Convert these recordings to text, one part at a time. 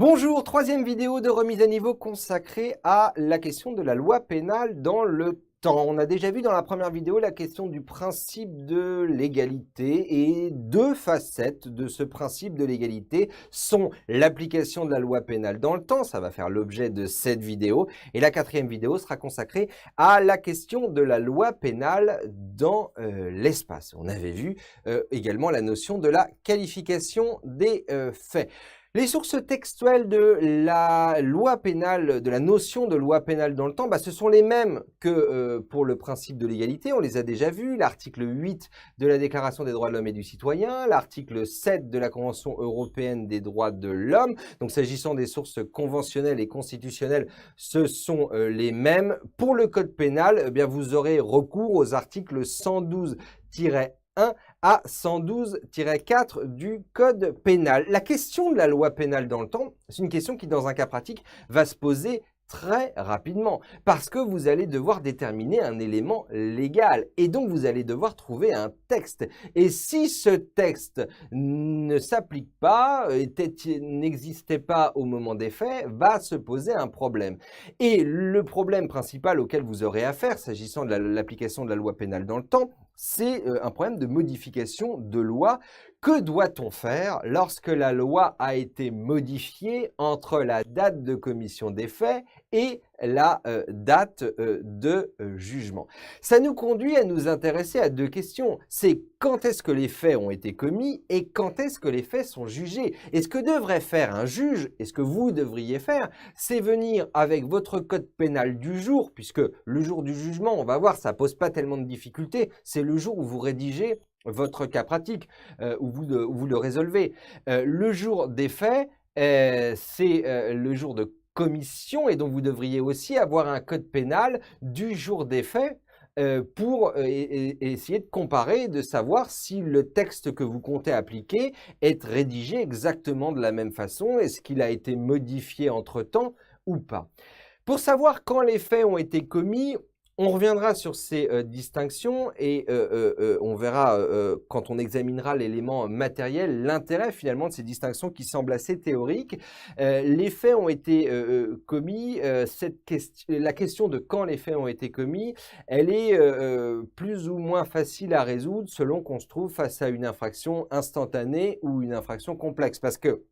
Bonjour, troisième vidéo de remise à niveau consacrée à la question de la loi pénale dans le temps. On a déjà vu dans la première vidéo la question du principe de l'égalité et deux facettes de ce principe de l'égalité sont l'application de la loi pénale dans le temps, ça va faire l'objet de cette vidéo, et la quatrième vidéo sera consacrée à la question de la loi pénale dans l'espace. On avait vu également la notion de la qualification des faits. Les sources textuelles de la loi pénale, de la notion de loi pénale dans le temps, ce sont les mêmes que pour le principe de l'égalité. On les a déjà vus. L'article 8 de la Déclaration des droits de l'homme et du citoyen, l'article 7 de la Convention européenne des droits de l'homme. Donc, s'agissant des sources conventionnelles et constitutionnelles, ce sont les mêmes. Pour le code pénal, eh bien, vous aurez recours aux articles 112-1 à 112-4 du Code pénal. La question de la loi pénale dans le temps, c'est une question qui, dans un cas pratique, va se poser très rapidement parce que vous allez devoir déterminer un élément légal et donc vous allez devoir trouver un texte. Et si ce texte ne s'applique pas, n'existait pas au moment des faits, va se poser un problème. Et le problème principal auquel vous aurez affaire, s'agissant de l'application de la loi pénale dans le temps, c'est un problème de modification de loi. Que doit-on faire lorsque la loi a été modifiée entre la date de commission des faits et la date de jugement? Ça nous conduit à nous intéresser à deux questions. C'est quand est-ce que les faits ont été commis et quand est-ce que les faits sont jugés? Et ce que devrait faire un juge, et ce que vous devriez faire, c'est venir avec votre code pénal du jour, puisque le jour du jugement, on va voir, ça pose pas tellement de difficultés, c'est le jour où vous rédigez votre cas pratique, où vous le résolvez. Le jour des faits, c'est le jour de commission et donc vous devriez aussi avoir un code pénal du jour des faits pour essayer de comparer, de savoir si le texte que vous comptez appliquer est rédigé exactement de la même façon, est-ce qu'il a été modifié entre-temps ou pas. Pour savoir quand les faits ont été commis, on reviendra sur ces distinctions et on verra quand on examinera l'élément matériel, l'intérêt finalement de ces distinctions qui semblent assez théoriques. Les faits ont été commis, la question de quand les faits ont été commis, elle est plus ou moins facile à résoudre selon qu'on se trouve face à une infraction instantanée ou une infraction complexe. Parce que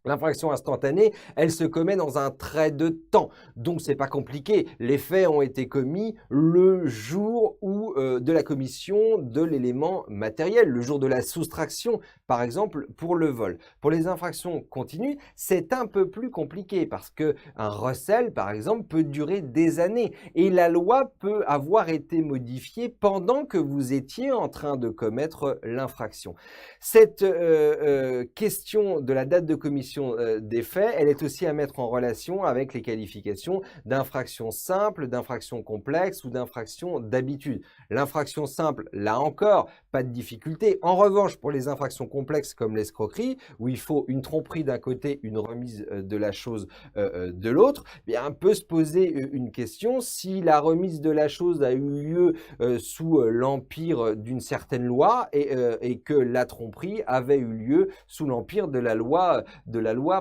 l'infraction instantanée, elle se commet dans un trait de temps, donc c'est pas compliqué. Les faits ont été commis le jour où de la commission de l'élément matériel, le jour de la soustraction, par exemple pour le vol. Pour les infractions continues, c'est un peu plus compliqué parce que un recel, par exemple, peut durer des années et la loi peut avoir été modifiée pendant que vous étiez en train de commettre l'infraction. Cette question de la date de commission des faits, elle est aussi à mettre en relation avec les qualifications d'infraction simple, d'infraction complexe ou d'infraction d'habitude. L'infraction simple, là encore, pas de difficulté. En revanche, pour les infractions complexes comme l'escroquerie, où il faut une tromperie d'un côté, une remise de la chose de l'autre, bien, peut se poser une question. Si la remise de la chose a eu lieu sous l'empire d'une certaine loi et que la tromperie avait eu lieu sous l'empire de la loi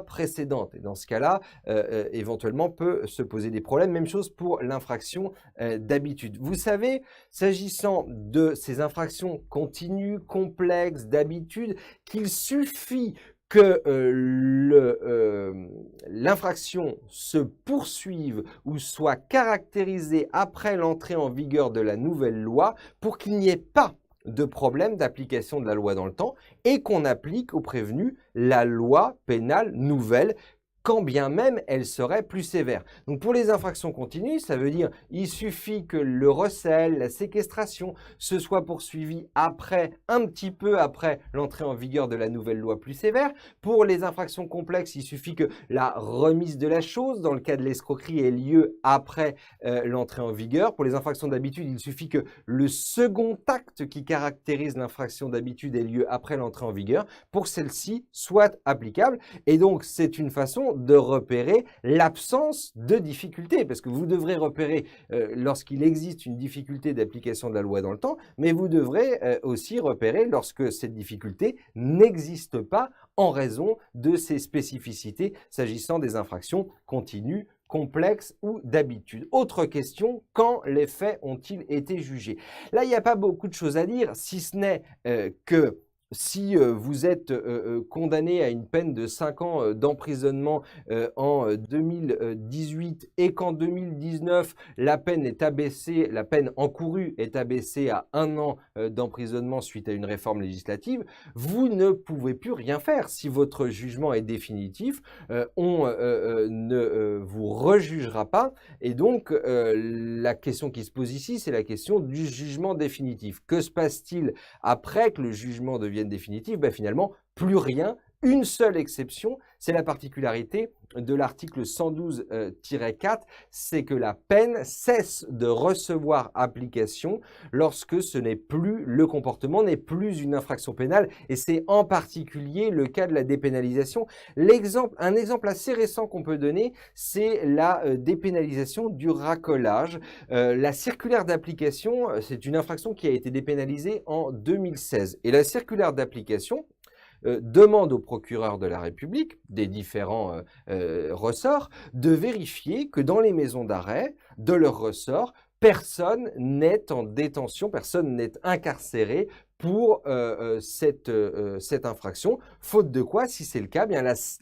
précédente. Et dans ce cas-là, éventuellement, peut se poser des problèmes. Même chose pour l'infraction d'habitude. Vous savez, s'agissant de ces infractions continues, complexes, d'habitude, qu'il suffit que l'infraction se poursuive ou soit caractérisée après l'entrée en vigueur de la nouvelle loi pour qu'il n'y ait pas de problème d'application de la loi dans le temps et qu'on applique aux prévenus la loi pénale nouvelle, quand bien même elle serait plus sévère. Donc pour les infractions continues, ça veut dire il suffit que le recel, la séquestration se soit poursuivi après, un petit peu après l'entrée en vigueur de la nouvelle loi plus sévère. Pour les infractions complexes, il suffit que la remise de la chose, dans le cas de l'escroquerie, ait lieu après l'entrée en vigueur. Pour les infractions d'habitude, il suffit que le second acte qui caractérise l'infraction d'habitude ait lieu après l'entrée en vigueur pour que celle-ci soit applicable. Et donc, c'est une façon de repérer l'absence de difficulté, parce que vous devrez repérer lorsqu'il existe une difficulté d'application de la loi dans le temps, mais vous devrez aussi repérer lorsque cette difficulté n'existe pas en raison de ses spécificités s'agissant des infractions continues, complexes ou d'habitude. Autre question, quand les faits ont-ils été jugés? Là, il n'y a pas beaucoup de choses à dire, si ce n'est que si vous êtes condamné à une peine de 5 ans d'emprisonnement en 2018 et qu'en 2019, la peine est abaissée, la peine encourue est abaissée à 1 an d'emprisonnement suite à une réforme législative, vous ne pouvez plus rien faire. Si votre jugement est définitif, on ne vous rejugera pas. Et donc, la question qui se pose ici, c'est la question du jugement définitif. Que se passe-t-il après que le jugement devienne définitif? Finalement, plus rien. Une seule exception, c'est la particularité de l'article 112-4, c'est que la peine cesse de recevoir application lorsque ce n'est plus, le comportement n'est plus une infraction pénale, et c'est en particulier le cas de la dépénalisation. Un exemple assez récent qu'on peut donner, c'est la dépénalisation du racolage. La circulaire d'application, c'est une infraction qui a été dépénalisée en 2016, et la circulaire d'application demande au procureur de la République, des différents ressorts, de vérifier que dans les maisons d'arrêt, de leur ressort, personne n'est en détention, personne n'est incarcéré pour cette infraction, faute de quoi, si c'est le cas,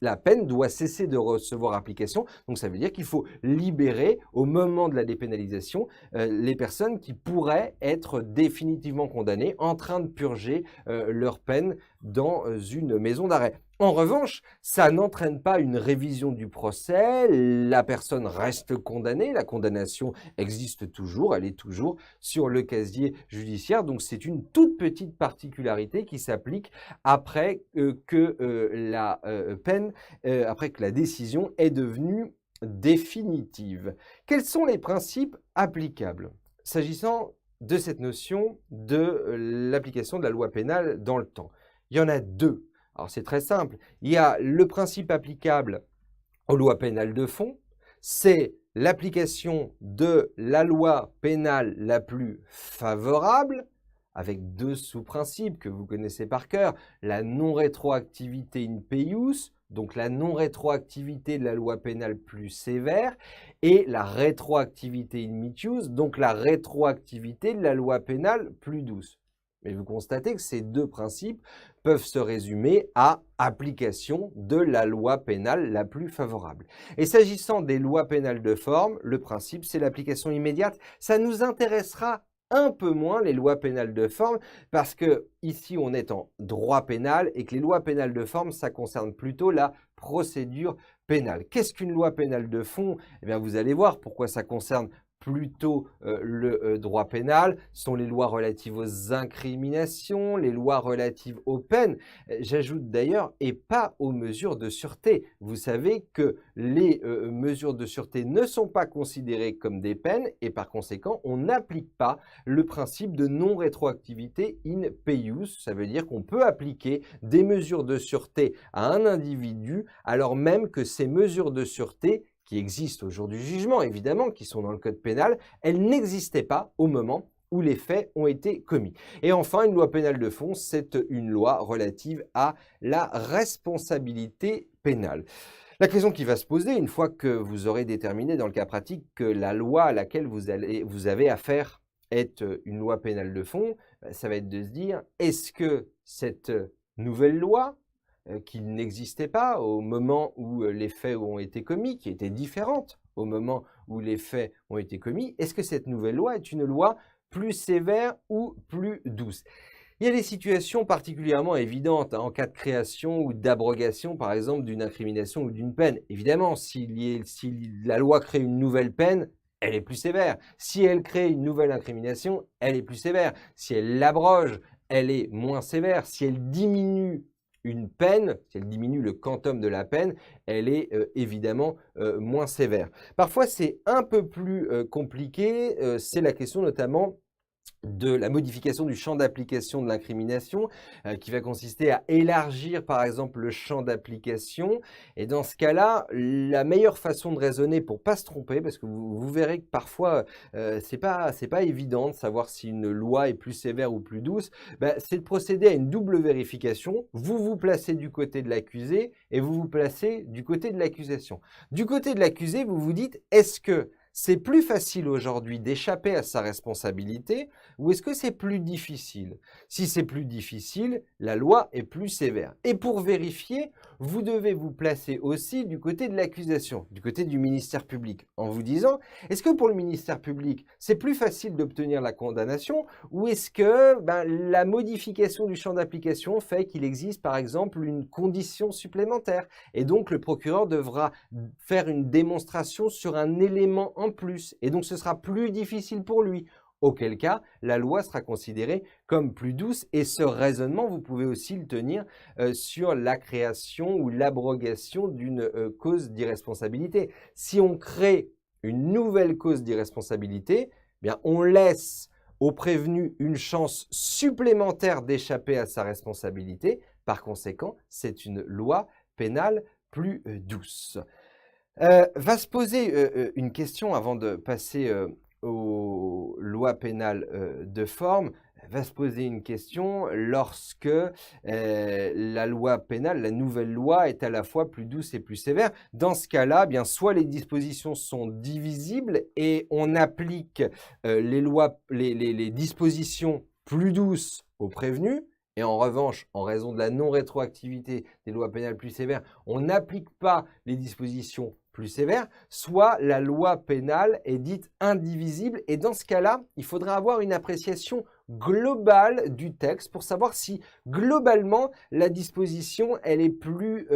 la peine doit cesser de recevoir application. Donc ça veut dire qu'il faut libérer au moment de la dépénalisation les personnes qui pourraient être définitivement condamnées en train de purger leur peine dans une maison d'arrêt. En revanche, ça n'entraîne pas une révision du procès, la personne reste condamnée, la condamnation existe toujours, elle est toujours sur le casier judiciaire, donc c'est une toute petite particularité qui s'applique après que la peine, après que la décision est devenue définitive. Quels sont les principes applicables s'agissant de cette notion de l'application de la loi pénale dans le temps? Il y en a deux. Alors c'est très simple, il y a le principe applicable aux lois pénales de fond, c'est l'application de la loi pénale la plus favorable, avec deux sous-principes que vous connaissez par cœur, la non-rétroactivité in peius, donc la non-rétroactivité de la loi pénale plus sévère, et la rétroactivité in mitius, donc la rétroactivité de la loi pénale plus douce. Mais vous constatez que ces deux principes peuvent se résumer à application de la loi pénale la plus favorable. Et s'agissant des lois pénales de forme, le principe, c'est l'application immédiate. Ça nous intéressera un peu moins les lois pénales de forme parce que ici on est en droit pénal et que les lois pénales de forme, ça concerne plutôt la procédure pénale. Qu'est-ce qu'une loi pénale de fond? Eh bien, vous allez voir pourquoi ça concerne plutôt le droit pénal, sont les lois relatives aux incriminations, les lois relatives aux peines, j'ajoute d'ailleurs, et pas aux mesures de sûreté. Vous savez que les mesures de sûreté ne sont pas considérées comme des peines et par conséquent, on n'applique pas le principe de non-rétroactivité in peius. Ça veut dire qu'on peut appliquer des mesures de sûreté à un individu alors même que ces mesures de sûreté qui existent au jour du jugement, évidemment, qui sont dans le code pénal, elles n'existaient pas au moment où les faits ont été commis. Et enfin, une loi pénale de fond, c'est une loi relative à la responsabilité pénale. La question qui va se poser, une fois que vous aurez déterminé dans le cas pratique que la loi à laquelle vous avez affaire est une loi pénale de fond, ça va être de se dire, est-ce que cette nouvelle loi, qui n'existait pas au moment où les faits ont été commis, qui était différente au moment où les faits ont été commis, est-ce que cette nouvelle loi est une loi plus sévère ou plus douce? Il y a des situations particulièrement évidentes en cas de création ou d'abrogation, par exemple, d'une incrimination ou d'une peine. Évidemment, si la loi crée une nouvelle peine, elle est plus sévère. Si elle crée une nouvelle incrimination, elle est plus sévère. Si elle l'abroge, elle est moins sévère. Si elle diminue une peine, si elle diminue le quantum de la peine, elle est évidemment moins sévère. Parfois, c'est un peu plus compliqué, c'est la question notamment de la modification du champ d'application de l'incrimination, qui va consister à élargir, par exemple, le champ d'application. Et dans ce cas-là, la meilleure façon de raisonner pour pas se tromper, parce que vous verrez que parfois, c'est pas évident de savoir si une loi est plus sévère ou plus douce, c'est de procéder à une double vérification. Vous vous placez du côté de l'accusé et vous vous placez du côté de l'accusation. Du côté de l'accusé, vous vous dites, est-ce que c'est plus facile aujourd'hui d'échapper à sa responsabilité ou est-ce que c'est plus difficile? Si c'est plus difficile, la loi est plus sévère. Et pour vérifier, vous devez vous placer aussi du côté de l'accusation, du côté du ministère public, en vous disant, est-ce que pour le ministère public, c'est plus facile d'obtenir la condamnation ou est-ce que la modification du champ d'application fait qu'il existe par exemple une condition supplémentaire et donc le procureur devra faire une démonstration sur un élément en plus et donc ce sera plus difficile pour lui. Auquel cas, la loi sera considérée comme plus douce et ce raisonnement, vous pouvez aussi le tenir sur la création ou l'abrogation d'une cause d'irresponsabilité. Si on crée une nouvelle cause d'irresponsabilité, bien on laisse au prévenu une chance supplémentaire d'échapper à sa responsabilité. Par conséquent, c'est une loi pénale plus douce. Va se poser une question avant de passer aux lois pénales de forme. Va se poser une question lorsque la loi pénale, la nouvelle loi, est à la fois plus douce et plus sévère. Dans ce cas-là, bien soit les dispositions sont divisibles et on applique les dispositions plus douces aux prévenus. Et en revanche, en raison de la non-rétroactivité des lois pénales plus sévères, on n'applique pas les dispositions plus sévères, soit la loi pénale est dite indivisible. Et dans ce cas-là, il faudra avoir une appréciation globale du texte pour savoir si globalement la disposition elle est plus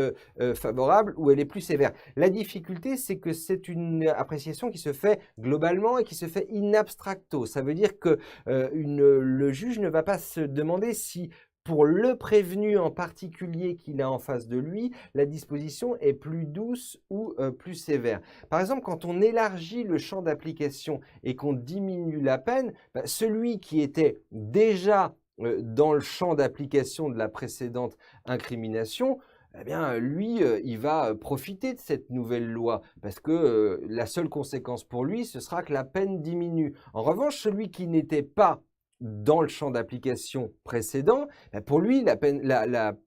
favorable ou elle est plus sévère. La difficulté, c'est que c'est une appréciation qui se fait globalement et qui se fait in abstracto. Ça veut dire que le juge ne va pas se demander si pour le prévenu en particulier qu'il a en face de lui, la disposition est plus douce ou plus sévère. Par exemple, quand on élargit le champ d'application et qu'on diminue la peine, celui qui était déjà dans le champ d'application de la précédente incrimination, eh bien, lui, il va profiter de cette nouvelle loi parce que la seule conséquence pour lui, ce sera que la peine diminue. En revanche, celui qui n'était pas dans le champ d'application précédent, pour lui, la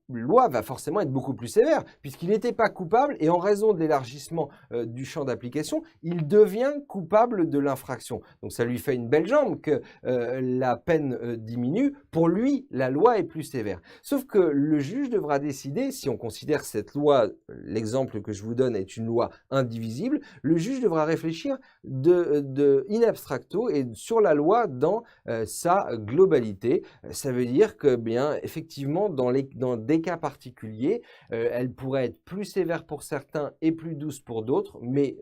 loi va forcément être beaucoup plus sévère, puisqu'il n'était pas coupable, et en raison de l'élargissement du champ d'application, il devient coupable de l'infraction. Donc ça lui fait une belle jambe que la peine diminue. Pour lui, la loi est plus sévère. Sauf que le juge devra décider, si on considère que cette loi, l'exemple que je vous donne est une loi indivisible, le juge devra réfléchir in abstracto et sur la loi dans sa globalité. Ça veut dire que, bien, effectivement, dans des cas particuliers, elle pourrait être plus sévère pour certains et plus douce pour d'autres, mais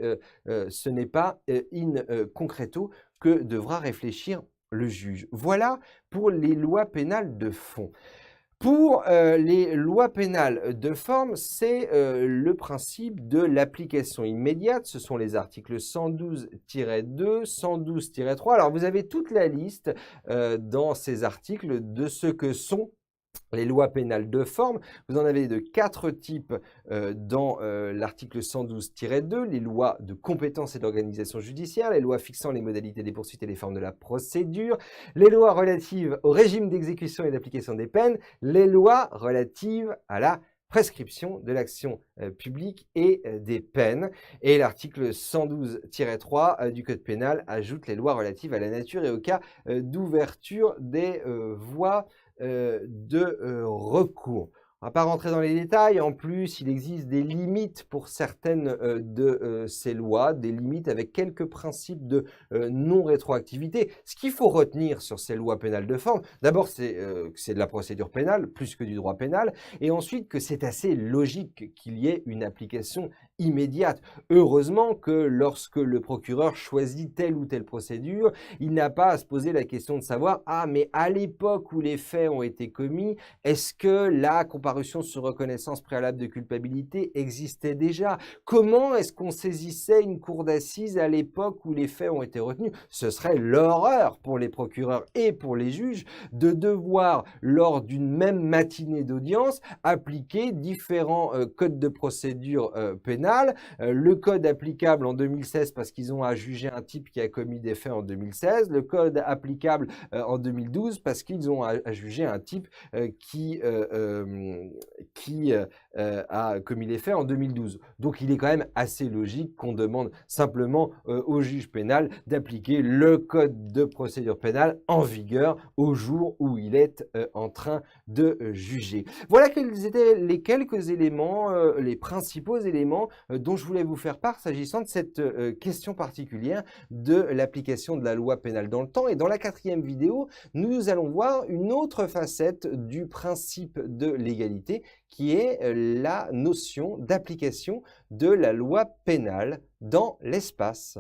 ce n'est pas in concreto que devra réfléchir le juge. Voilà pour les lois pénales de fond. Pour les lois pénales de forme, c'est le principe de l'application immédiate. Ce sont les articles 112-2, 112-3. Alors, vous avez toute la liste dans ces articles de ce que sont les lois pénales de forme. Vous en avez de 4 types dans l'article 112-2, les lois de compétence et d'organisation judiciaire, les lois fixant les modalités des poursuites et les formes de la procédure, les lois relatives au régime d'exécution et d'application des peines, les lois relatives à la prescription de l'action publique et des peines. Et l'article 112-3 du Code pénal ajoute les lois relatives à la nature et au cas d'ouverture des voies de recours. On ne va pas rentrer dans les détails. En plus, il existe des limites pour certaines de ces lois, des limites avec quelques principes de non-rétroactivité. Ce qu'il faut retenir sur ces lois pénales de forme, d'abord, c'est que c'est de la procédure pénale plus que du droit pénal, et ensuite que c'est assez logique qu'il y ait une application immédiate. Heureusement que lorsque le procureur choisit telle ou telle procédure, il n'a pas à se poser la question de savoir: «Ah, mais à l'époque où les faits ont été commis, est-ce que la comparution sur reconnaissance préalable de culpabilité existait déjà? Comment est-ce qu'on saisissait une cour d'assises à l'époque où les faits ont été retenus?» Ce serait l'horreur pour les procureurs et pour les juges de devoir, lors d'une même matinée d'audience, appliquer différents codes de procédure pénale. Le code applicable en 2016 parce qu'ils ont à juger un type qui a commis des faits en 2016, le code applicable en 2012 parce qu'ils ont à juger un type qui a commis les faits en 2012. Donc il est quand même assez logique qu'on demande simplement au juge pénal d'appliquer le code de procédure pénale en vigueur au jour où il est en train de juger. Voilà quels étaient les quelques éléments, les principaux éléments dont je voulais vous faire part s'agissant de cette question particulière de l'application de la loi pénale dans le temps. Et dans la 4e vidéo, nous allons voir une autre facette du principe de l'égalité qui est la notion d'application de la loi pénale dans l'espace.